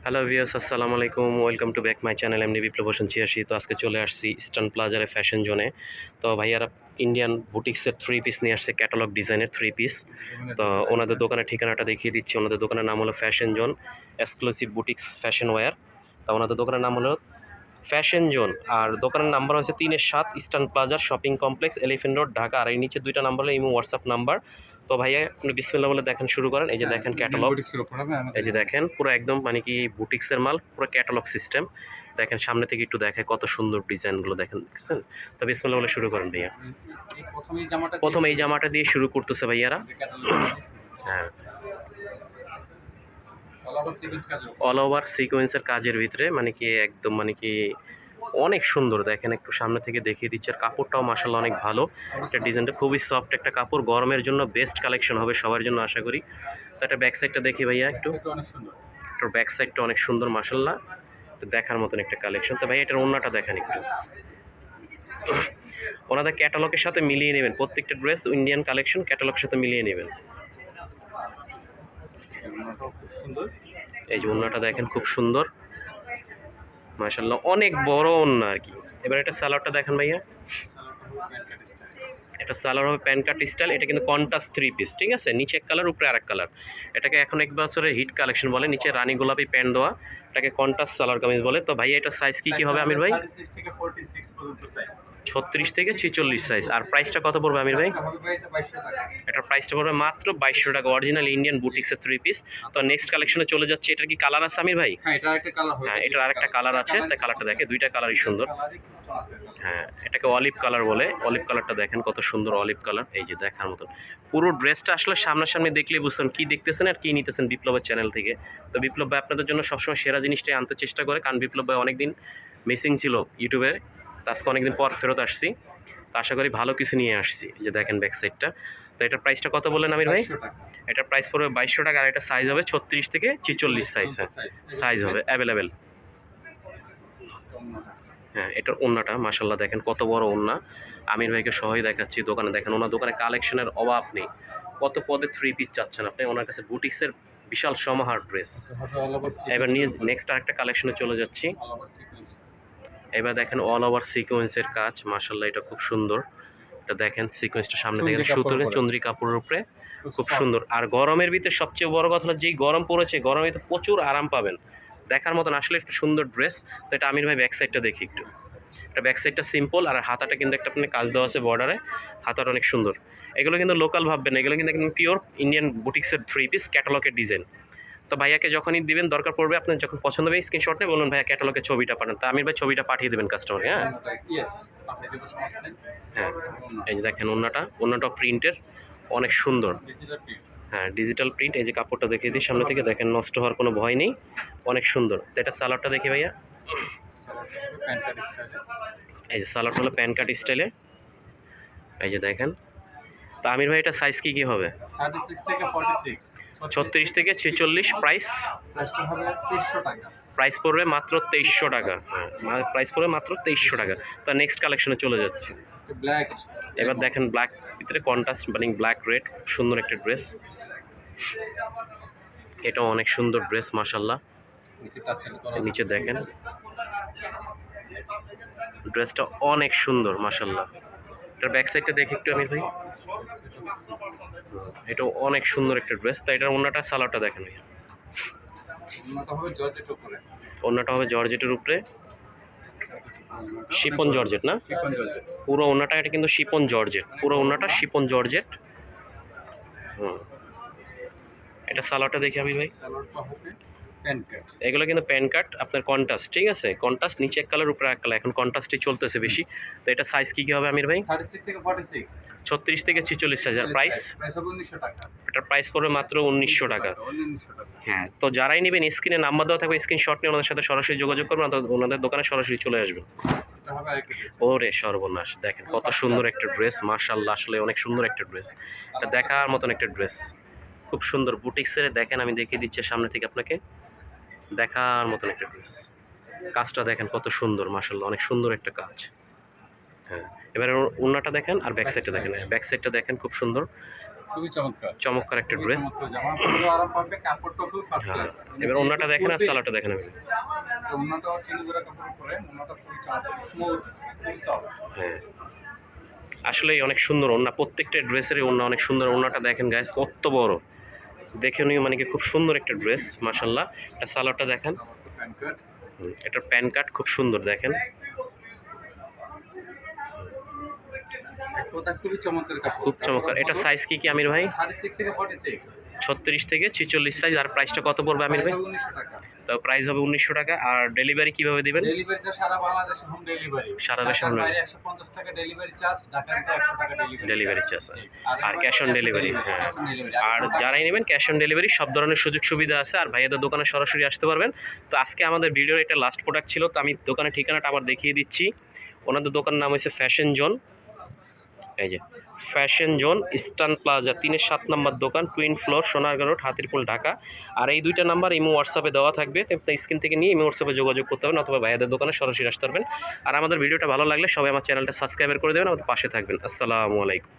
Hello viewers, আসসালামু আলাইকুম। Welcome to back my channel এমনি বিপ্লব হোসেন ৮৬। তো আজকে চলে আসছি ইস্টার্ন প্লাজারে ফ্যাশন জোনে। তো ভাইয়ারা ইন্ডিয়ান বুটিক্সের থ্রি পিস নিয়ে আসছে, ক্যাটালগ ডিজাইনের থ্রি পিস। তো ওনাদের দোকানের ঠিকানাটা দেখিয়ে দিচ্ছি। ওনাদের দোকানের নাম হলো fashion zone exclusive boutiques fashion wear. তো ওনাদের দোকানের নাম হলো ফ্যাশন জোন, আর দোকানের নাম্বার হচ্ছে ৩-৭ ইস্টার্ন প্লাজার shopping complex, elephant road, Dhaka. আর এই নিচে দুইটা নাম্বার হলো ইমো হোয়াটসঅ্যাপ নাম্বার। তো ভাইয়া আপনি বিসমিল্লাহ বলে দেখেন শুরু করেন। এই যে দেখেন ক্যাটালগ, এই যে দেখেন পুরো একদম মানে কি বুটিক্সের মাল, পুরো ক্যাটালগ সিস্টেম। দেখেন সামনে থেকে একটু দেখায় কত সুন্দর ডিজাইনগুলো দেখেন, দেখছেন? তো বিসমিল্লাহ বলে শুরু করেন ভাইয়া। প্রথম এই জামাটা দিয়ে শুরু করতেছে ভাইয়ারা। হ্যাঁ, অল ওভার সিকোয়েন্সের কাজের ভিতরে মানে কি একদম মানে কি অনেক সুন্দর। দেখেন একটু সামনে থেকে দেখিয়ে দিচ্ছে। আর কাপড়টাও মাশাআল্লাহ অনেক ভালো। এটা ডিজাইনটা খুবই সফট একটা কাপড়, গরমের জন্য বেস্ট কালেকশন হবে সবার জন্য আশা করি। তো একটা ব্যাক সাইডটা দেখি ভাইয়া একটু। এটার ব্যাক সাইডটা অনেক সুন্দর মাশাআল্লাহ, দেখার মতন একটা কালেকশন। তো ভাই এটার ওন্নাটা দেখেন একটু। ওনাদের ক্যাটালগের সাথে মিলিয়ে নেবেন, প্রত্যেকটা ড্রেস ইন্ডিয়ান কালেকশন ক্যাটালগের সাথে মিলিয়ে নেবেন। এই যে ওন্নাটা দেখেন খুব সুন্দর মাশাআল্লাহ, অনেক বড় ওন্না আর কি। এবার এটা সালোয়ারটা দেখেন ভাইয়া। এটা সালোয়ার হবে প্যান কাট স্টাইল। এটা কিন্তু কন্ট্রাস্ট থ্রি পিস, ঠিক আছে? নিচে এক কালার, উপরে আরেক কালার। এটাকে এখন এক বছরের হিট কালেকশন বলে। নিচে রানী গোলাপি প্যান্ট দেওয়া, এটাকে কন্ট্রাস্ট সালোয়ার কামিজ বলে। তো ভাইয়া এটা সাইজ কি হবে আমির ভাই? 36 থেকে 46 সাইজ। আর প্রাইসটা কত পড়বে আমির ভাই? এটার প্রাইসটা পড়বে মাত্র 2200 টাকা, অরিজিনাল ইন্ডিয়ান বুটিক্সের থ্রি পিস। তো নেক্সট কালেকশনে চলে যাচ্ছে। এটার কি কালার আছে আমির ভাই? হ্যাঁ, এটার আরেকটা কালার আছে। তাই কালারটা দেখে, দুইটা কালারই সুন্দর। হ্যাঁ, এটাকে অলিভ কালার বলে। অলিভ কালারটা দেখেন কত সুন্দর অলিভ কালার, এই যে দেখার মতন। পুরো ড্রেসটা আসলে সামনাসামনি দেখলেই বুঝছেন কি দেখতেছেন আর কি নিতেছেন বিপ্লবের চ্যানেল থেকে। তো বিপ্লব ভাই আপনাদের জন্য সবসময় সেরা জিনিসটাই আনতে চেষ্টা করে, কারণ বিপ্লব ভাই অনেকদিন মিসিং ছিল ইউটিউবে। তো আজকে অনেকদিন পর ফেরত আসছি। তো আশা করি ভালো কিছু নিয়ে আসছি। এই যে দেখেন ব্যাক সাইডটা। তো এটার প্রাইসটা কত বললেন আমির ভাই? এটার প্রাইস পড়বে 2200 টাকা। আর এটা সাইজ হবে 36 থেকে 46 সাইজ। সাইজ হবে অ্যাভেলেবেল। হ্যাঁ, এটার ওন্নাটা মাশাআল্লাহ দেখেন কত বড় ওন্না। আমির ভাইকে সহই দেখাচ্ছি। দোকানে দেখেন, ওনার দোকানে কালেকশনের অভাব নেই। কত পদে থ্রি পিস চাচ্ছেন আপনি, ওনার কাছে বুটিক্সের বিশাল সমাহার ড্রেস। এবার নিয়ে নেক্সট আরেকটা কালেকশনে চলে যাচ্ছি। এবার দেখেন অল ওভার সিকোয়েন্সের কাজ মাশাআল্লাহ, এটা খুব সুন্দর। এটা দেখেন সিকোয়েন্সটা সামনে থেকে সুতোর চন্দ্রিকা কাপড়ের উপরে খুব সুন্দর। আর গরমের ভিতরে সবচেয়ে বড় কথা হলো যেই গরম পড়েছে, গরমে তো প্রচুর আরাম পাবেন। দেখার মতন আসলে একটা সুন্দর ড্রেস। তো এটা আমির ভাই ব্যাক সাইডটা দেখি একটু। এটা ব্যাক সাইডটা সিম্পল, আর হাতাটা কিন্তু একটা আপনি কাজ দেওয়া আছে বর্ডারে। হাতাটা অনেক সুন্দর। এগুলো কিন্তু লোকাল ভাববেন, এগুলো কিন্তু একদম পিওর ইন্ডিয়ান বুটিক্সের থ্রি পিস ক্যাটালগের ডিজাইন। তো ভাইয়াকে যখনই দিবেন, দরকার পড়বে আপনার যখন পছন্দ হবে স্ক্রিনশট নিয়ে বলুন ভাইয়া ক্যাটালগের ছবিটা পাঠান। তা আমির ভাই ছবিটা পাঠিয়ে দেবেন কাস্টমারকে। হ্যাঁ, হ্যাঁ, এই যে দেখেন ওন্নাটাও প্রিন্টের, অনেক সুন্দর। হ্যাঁ, ডিজিটাল প্রিন্ট। এই যে কাপড়টা দেখিয়ে দিই সামনে থেকে, দেখেন নষ্ট হওয়ার কোনো ভয় নেই, অনেক সুন্দর। তো এটা সালোয়ারটা দেখি ভাইয়া। এই যে সালোয়ারটা হলো প্যান কাট স্টাইলে, এই যে দেখেন। তো আমির ভাই এটা সাইজ কি হবে? 36 থেকে 46। প্রাইস পড়বে মাত্র 2300 টাকা। হ্যাঁ, প্রাইস পড়বে মাত্র 2300 টাকা। তো নেক্সট কালেকশনে চলে যাচ্ছে। এবার দেখেন ব্ল্যাক ভিতরে কন্ট্রাস্ট মানে ব্ল্যাক রেড, সুন্দর একটা ড্রেস। এটা অনেক সুন্দর ড্রেস মাশাআল্লাহ। নিচে দেখেন ড্রেসটা অনেক সুন্দর মাশাআল্লাহ। এটার ব্যাক সাইডটা দেখি একটু আমির ভাই। এটা অনেক সুন্দর একটা ড্রেস। তাই এটার ওন্নাটা সালোয়ারটা দেখেন ভাই। ওন্নাটা হবে জর্জেটের উপরে, শিপন জর্জেট না? পুরো ওন্নাটা এটা কিন্তু শিপন জর্জেট, পুরো ওন্নাটা শিপন জর্জেট। হুম, এটা সালোয়ারটা দেখি আমি ভাই। এগুলো কিন্তু প্যান কাট আপনার কন্ট্রাস্ট, ঠিক আছে? কন্ট্রাস্ট নিচে এক কালার উপরে এক কালার, এখন কন্ট্রাস্টই চলতেছে বেশি। তো এটা সাইজ কি হবে আমির ভাই? 36 থেকে 46 সাইজ। আর প্রাইস? এটার প্রাইস পড়বে মাত্র 1900 টাকা। হ্যাঁ, তো যারাই নেবেন স্ক্রিনে নাম্বার দেওয়া থাকবে, স্ক্রিনশট নিয়ে ওনাদের সাথে সরাসরি যোগাযোগ করবেন, ওনাদের দোকানে সরাসরি চলে আসবেন। ওরে সর্বনাশ, দেখেন কত সুন্দর একটা ড্রেস মাশাআল্লাহ, আসলে অনেক সুন্দর একটা ড্রেস। এটা দেখার মতন একটা ড্রেস, খুব সুন্দর বুটিক্সের। দেখেন আমি দেখিয়ে দিচ্ছি সামনে থেকে আপনাকে, দেখার মতন একটা ড্রেস। কাজটা দেখেন কত সুন্দর মাশাআল্লাহ, অনেক সুন্দর একটা কাজ। হ্যাঁ, এবারে ওন্নাটা দেখেন আর ব্যাক সাইডটা দেখেন। ব্যাক সাইডটা দেখেন খুব সুন্দর। খুবই চমৎকার। চমৎকার একটা ড্রেস। চমৎকার জামা, পরলেও আরাম পাবে, কাপড়টা খুব ফার্স্ট হ্যাঁ, ক্লাস। এবার ওন্নাটা দেখেন আর সালোয়ারটা দেখেন আপনি। ওন্নাটাও চিনি কাপড়ের পরে, ওন্নাটা খুবই চমৎকার, স্মুথ, খুবই সফট। হ্যাঁ, আসলেই অনেক সুন্দর ওন্না, প্রত্যেকটা ড্রেসেরই ওন্না অনেক সুন্দর। ওন্নাটা দেখেন গাইস কত বড়, দেখে নিও মানে কি খুব সুন্দর একটা ড্রেস মাশাল্লাহ। এটা সালোয়ারটা দেখেন, প্যান্ট কাট। এটার প্যান কাট খুব সুন্দর দেখেন। ওটা খুবই চমৎকার কাপড়। খুব চমৎকার। এটা সাইজ কি আমির ভাই? 36 থেকে 46। 36 থেকে 46 সাইজ। আর প্রাইসটা কত পড়বে আমির ভাই? 1900 টাকা। তো প্রাইস হবে 1900 টাকা। আর ডেলিভারি কিভাবে দিবেন? ডেলিভারি চার্জ সারা বাংলাদেশে হোম ডেলিভারি। সারা দেশে ঢাকার home বাইরে 150 টাকা ডেলিভারি চার্জ, ঢাকার ভিতরে 100 টাকা ডেলিভারি চার্জ। আর এবার cash on cash on delivery. delivery, হ্যাঁ, cash on delivery। আর যারাই নেবেন ক্যাশ অন ডেলিভারি সব ধরনের সুযোগ সুবিধা আছে। আর ভাইয়াদের দোকানে সরাসরি আসতে পারবেন। তো আজকে আমাদের ভিডিওর এটা লাস্ট প্রোডাক্ট ছিল, তো আমি দোকানের ঠিকানাটা আবার দেখিয়ে দিচ্ছি। ওনাদের দোকানের নাম হচ্ছে ফ্যাশন জোন। এই যে fashion zone, eastern plaza 3-7 number দোকান, twin floor, Sonargaon road, Hatirpool, Dhaka. আর এই দুইটা নাম্বার ইমো হোয়াটসঅ্যাপে দেওয়া থাকবে, তো স্ক্রিন থেকে নিয়ে ইমো হোয়াটসঅ্যাপে যোগাযোগ করতে পারবেন, অথবা ভাইয়াদের দোকানে সরাসরি আসতে পারবেন। আর আমাদের ভিডিওটা ভালো লাগলে সবাই আমার চ্যানেলটা সাবস্ক্রাইব করে দেবেন, আমাদের পাশে থাকবেন। আসসালামু আলাইকুম।